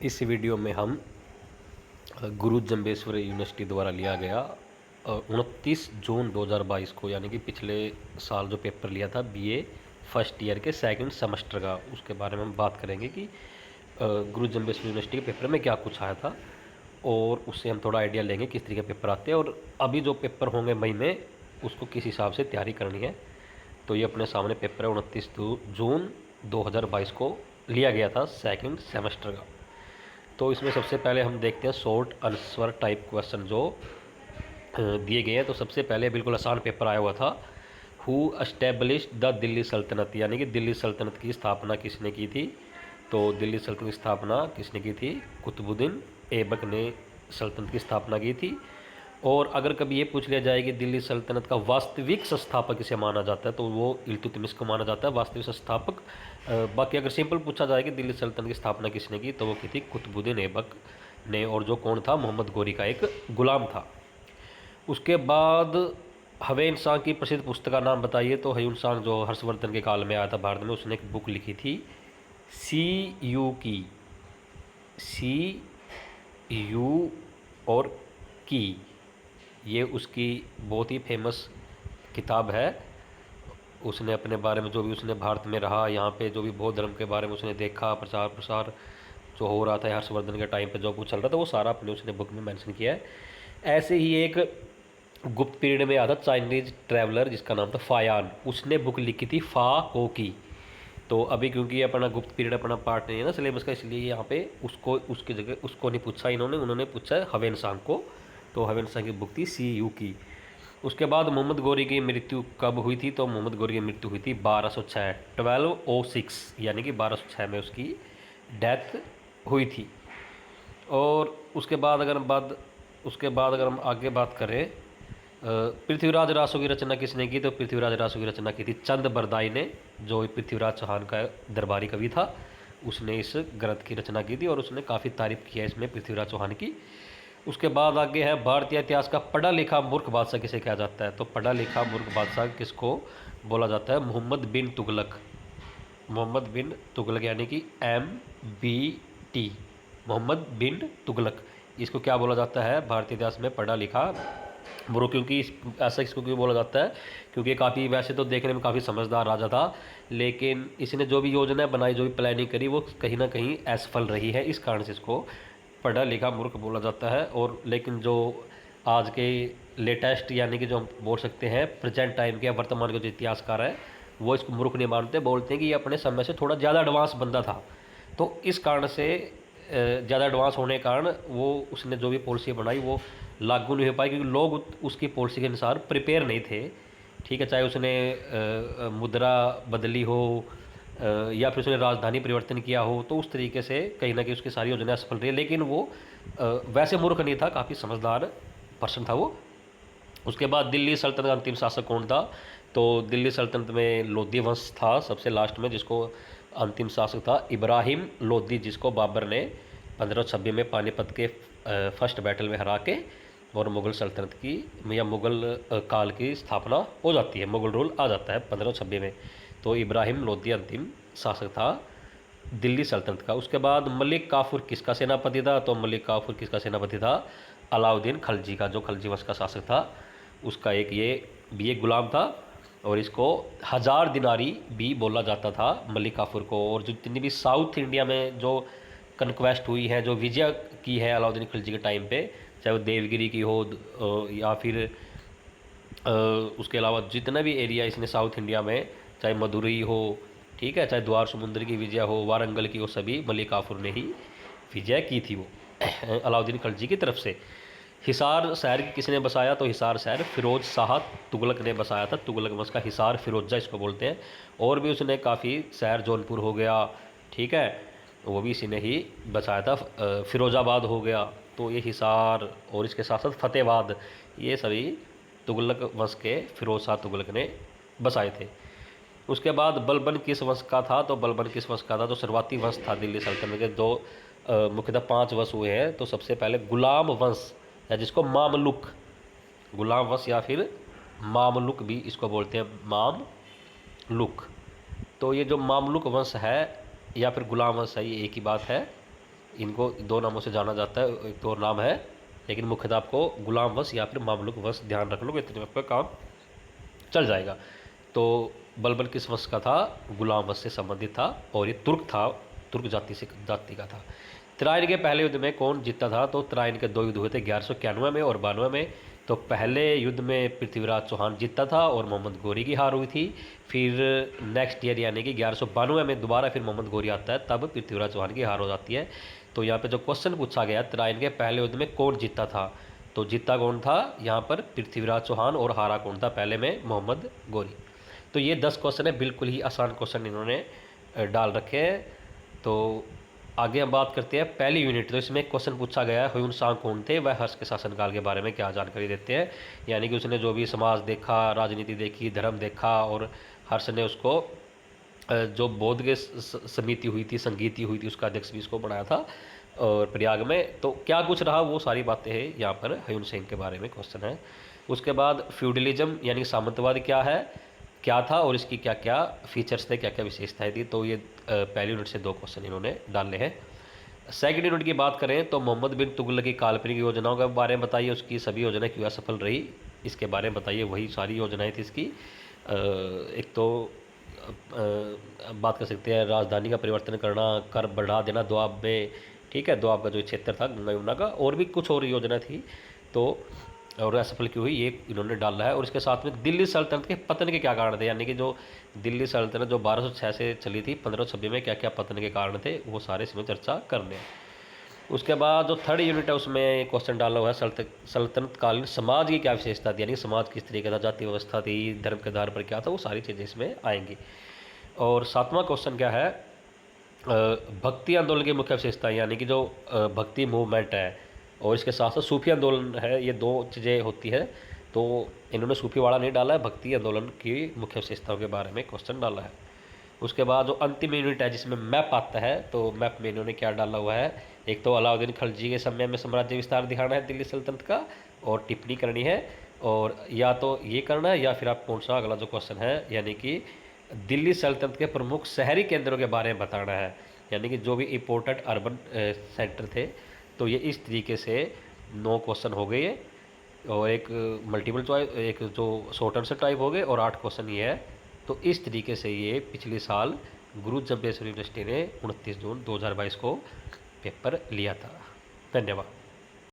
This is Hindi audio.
इस वीडियो में हम गुरु जम्बेश्वर यूनिवर्सिटी द्वारा लिया गया 29 जून 2022 को, यानी कि पिछले साल जो पेपर लिया था बीए फर्स्ट ईयर के सेकंड सेमेस्टर का, उसके बारे में हम बात करेंगे कि गुरु जम्बेश्वर यूनिवर्सिटी के पेपर में क्या कुछ आया था और उससे हम थोड़ा आइडिया लेंगे किस तरीके के पेपर आते हैं और अभी जो पेपर होंगे मई में उसको किस हिसाब से तैयारी करनी है। तो ये अपने सामने पेपर है 29 जून 2022 को लिया गया था सेकंड सेमेस्टर का। तो इसमें सबसे पहले हम देखते हैं शॉर्ट आंसर टाइप क्वेश्चन जो दिए गए हैं। तो सबसे पहले बिल्कुल आसान पेपर आया हुआ था, हु एस्टेब्लिश्ड द दिल्ली सल्तनत, यानी कि दिल्ली सल्तनत की स्थापना किसने की थी। तो दिल्ली सल्तनत की स्थापना किसने की थी, कुतुबुद्दीन ऐबक ने सल्तनत की स्थापना की थी। और अगर कभी ये पूछ लिया जाए कि दिल्ली सल्तनत का वास्तविक संस्थापक किसे माना जाता है तो वो इल्तुतमिश को माना जाता है वास्तविक संस्थापक। बाकी अगर सिंपल पूछा जाए कि दिल्ली सल्तनत की स्थापना किसने की तो वो की थी कुतुबुद्दीन ऐबक ने, और जो कौन था, मोहम्मद गोरी का एक गुलाम था। उसके बाद हवेन सांग की प्रसिद्ध पुस्तक का नाम बताइए। तो हयून सांग जो हर्षवर्धन के काल में आया था भारत में, उसने एक बुक लिखी थी सी यू की, सी यू और की, ये उसकी बहुत ही फेमस किताब है। उसने अपने बारे में जो भी उसने भारत में रहा, यहाँ पे जो भी बौद्ध धर्म के बारे में उसने देखा, प्रचार प्रसार जो हो रहा था हर्षवर्धन के टाइम पे जो कुछ चल रहा था, वो सारा अपने उसने बुक में मेंशन किया है। ऐसे ही एक गुप्त पीरियड में आता चाइनीज ट्रैवलर जिसका नाम था फायान, उसने बुक लिखी थी फा को की। तो अभी क्योंकि अपना गुप्त पीरियड अपना पार्ट नहीं है ना सिलेबस का, इसलिए यहाँ पे उसको उसकी जगह उसको नहीं पूछा उन्होंने पूछा है हवेन सांग को। तो हवेन सांग की बुक थी सी यू की। उसके बाद मोहम्मद गोरी की मृत्यु कब हुई थी। तो मोहम्मद गोरी की मृत्यु हुई थी 1206, 1206, यानी कि 1206 में उसकी डेथ हुई थी। और उसके बाद अगर हम आगे बात करें, पृथ्वीराज रासो की रचना किसने की। तो पृथ्वीराज रासो की रचना की थी चंद बरदाई ने, जो पृथ्वीराज चौहान का दरबारी कवि था, उसने इस ग्रंथ की रचना की थी और उसने काफ़ी तारीफ किया इसमें पृथ्वीराज चौहान की। उसके बाद आगे है भारतीय इतिहास का पढ़ा लिखा मूर्ख बादशाह किसे कहा जाता है। तो पढ़ा लिखा मूर्ख बादशाह किसको बोला जाता है, मोहम्मद बिन तुगलक, मोहम्मद बिन तुगलक, यानी कि MBT, मोहम्मद बिन तुगलक, इसको क्या बोला जाता है भारतीय इतिहास में पढ़ा लिखा मूर्ख। क्योंकि ऐसा इसको क्यों बोला जाता है, क्योंकि काफ़ी वैसे तो देखने में काफ़ी समझदार राजा था, लेकिन इसने जो भी योजनाएं बनाई, जो भी प्लानिंग करी, वो कहीं ना कहीं असफल रही है, इस कारण से इसको पढ़ा लिखा मूर्ख बोला जाता है। और लेकिन जो आज के लेटेस्ट, यानी कि जो हम बोल सकते हैं प्रेजेंट टाइम के वर्तमान के जो इतिहासकार हैं, वो इसको मूर्ख नहीं मानते, बोलते हैं कि ये अपने समय से थोड़ा ज़्यादा एडवांस बंदा था। तो इस कारण से ज़्यादा एडवांस होने के कारण वो उसने जो भी पॉलिसी बनाई वो लागू नहीं हो पाई, क्योंकि लोग उसकी पॉलिसी के अनुसार प्रिपेयर नहीं थे। ठीक है, चाहे उसने मुद्रा बदली हो या फिर उसने राजधानी परिवर्तन किया हो, तो उस तरीके से कहीं ना कहीं उसकी सारी योजनाएं सफल रही। लेकिन वो वैसे मूर्ख नहीं था, काफ़ी समझदार पर्सन था वो। उसके बाद दिल्ली सल्तनत का अंतिम शासक कौन था। तो दिल्ली सल्तनत में लोधी वंश था सबसे लास्ट में, जिसको अंतिम शासक था इब्राहिम लोधी, जिसको बाबर ने 1526 में पानीपत के फर्स्ट बैटल में हरा के और मुग़ल सल्तनत की या मुग़ल काल की स्थापना हो जाती है, मुग़ल रूल आ जाता है 1526 में। तो इब्राहिम लोधी अंतिम शासक था दिल्ली सल्तनत का। उसके बाद मलिक काफूर किसका सेनापति था। तो मलिक काफूर किसका सेनापति था, अलाउद्दीन खलजी का, जो खलजी वंश का शासक था, उसका ये भी एक गुलाम था। और इसको 1000 दिनारी भी बोला जाता था मलिक काफूर को। और जो जितनी भी साउथ इंडिया में जो कन्क्वेस्ट हुई है, जो विजय की है अलाउद्दीन खिलजी के टाइम पे, चाहे वो देवगिरी की हो या फिर उसके अलावा जितना भी एरिया इसने साउथ इंडिया में, चाहे मदुरई हो, ठीक है, चाहे द्वार समुद्र की विजय हो, वारंगल की हो, सभी मलिक काफूर ने ही विजय की थी वो अलाउद्दीन खिलजी की तरफ से। हिसार शहर किसने बसाया। तो हिसार शहर फिरोज शाह तुगलक ने बसाया था, तुगलक वंश का हिसार फिरोजा इसको बोलते हैं। और भी उसने काफ़ी शहर, जौनपुर हो गया, ठीक है, वो भी इसी ने ही बसाया था, फिरोजाबाद हो गया। तो ये हिसार और इसके साथ साथ फतेहाबाद, ये सभी तुगलक वंश के फिरोज शाह तुगलक ने बसाए थे। उसके बाद बलबन किस वंश का था। तो बलबन किस वंश का था, तो शुरुआती वंश था दिल्ली सल्तनत के। दो मुख्यतः 5 वंश हुए हैं। तो सबसे पहले गुलाम वंश, या जिसको मामलुक, गुलाम वंश या फिर मामलुक भी इसको बोलते हैं, मामलुक। तो ये जो मामलुक वंश है या फिर गुलाम वंश है, ये एक ही बात है। इनको दो नामों से जाना जाता है, एक तो और नाम है, लेकिन मुख्यतः आपको गुलाम वश या फिर मामलुक वश ध्यान रख लो, इतने में आपका काम चल जाएगा। तो बलबल किस वंश का था? गुलाम वंश से संबंधित था, और ये तुर्क था, तुर्क जाति का था। त्राइन के पहले युद्ध में कौन जीता था? तो त्राइन के दो युद्ध हुए थे, 1191 में और 92 में। तो पहले युद्ध में पृथ्वीराज चौहान जीता था और मोहम्मद गोरी की हार हुई थी। फिर नेक्स्ट ईयर यानी कि 1192 में दोबारा फिर मोहम्मद गोरी आता है, तब पृथ्वीराज चौहान की हार हो जाती है। तो यहाँ पे जो क्वेश्चन पूछा गया, त्राइन के पहले युद्ध में कौन जीता था, तो जीता कौन था? यहाँ पर पृथ्वीराज चौहान, और हारा कौन था पहले में? मोहम्मद गोरी। तो ये 10 क्वेश्चन है, बिल्कुल ही आसान क्वेश्चन इन्होंने डाल रखे हैं। तो आगे हम बात करते हैं पहली यूनिट। तो इसमें क्वेश्चन पूछा गया है ह्यून सांग कौन थे, वह हर्ष के शासनकाल के बारे में क्या जानकारी देते हैं। यानी कि उसने जो भी समाज देखा, राजनीति देखी, धर्म देखा, और हर्ष ने उसको जो बौद्ध के समिति हुई थी, संगीति हुई थी, उसका अध्यक्ष भी इसको बनाया था और प्रयाग में। तो क्या कुछ रहा, वो सारी बातें हैं यहाँ पर ह्यून सेन के बारे में क्वेश्चन है। उसके बाद फ्यूडलिज्म यानी सामंतवाद क्या है, क्या था, और इसकी क्या क्या फीचर्स थे, क्या क्या विशेषताएं थी। तो ये पहली यूनिट से 2 क्वेश्चन इन्होंने डाले हैं। सेकंड यूनिट की बात करें तो मोहम्मद बिन तुगलक की काल्पनिक योजनाओं के बारे में बताइए, उसकी सभी योजनाएं क्यों असफल रही, इसके बारे में बताइए। वही सारी योजनाएं थी इसकी। एक तो बात कर सकते हैं राजधानी का परिवर्तन करना, कर बढ़ा देना दोआब में, ठीक है, दोआब का जो क्षेत्र था गंगा यमुना का, और भी कुछ और योजना थी। तो और असफल क्यों हुई, ये इन्होंने डाला है। और इसके साथ में दिल्ली सल्तनत के पतन के क्या कारण थे, यानी कि जो दिल्ली सल्तनत जो 1206 से चली थी, 1526 में क्या क्या पतन के कारण थे, वो सारे इसमें चर्चा कर लें। उसके बाद जो थर्ड यूनिट है उसमें क्वेश्चन डाला हुआ है सल्तनत कालीन समाज की क्या विशेषता थी, यानी समाज किस तरीके का, जाति व्यवस्था थी, धर्म के आधार पर क्या था, वो सारी चीज़ें इसमें आएंगी। और सातवां क्वेश्चन क्या है, भक्ति आंदोलन की मुख्य विशेषता, यानी कि जो भक्ति मूवमेंट है और इसके साथ साथ सूफी आंदोलन है, ये 2 चीज़ें होती है। तो इन्होंने सूफी वाला नहीं डाला है, भक्ति आंदोलन की मुख्य विशेषताओं के बारे में क्वेश्चन डाला है। उसके बाद जो अंतिम यूनिट है जिसमें मैप आता है, तो मैप में इन्होंने क्या डाला हुआ है, एक तो अलाउद्दीन खिलजी के समय में साम्राज्य विस्तार दिखाना है दिल्ली सल्तनत का, और टिप्पणी करनी है, और या तो ये करना है या फिर आप कौन सा अगला जो क्वेश्चन है, यानी कि दिल्ली सल्तनत के प्रमुख शहरी केंद्रों के बारे में बताना है, यानी कि जो भी इम्पोर्टेंट अर्बन सेंटर थे। तो ये इस तरीके से 9 क्वेश्चन हो गए, और एक मल्टीपल चॉइस, एक जो शॉर्ट आंसर टाइप हो गए, और 8 क्वेश्चन ये है। तो इस तरीके से ये पिछले साल गुरु जम्बेश्वर यूनिवर्सिटी ने 29 जून 2022 को पेपर लिया था। धन्यवाद।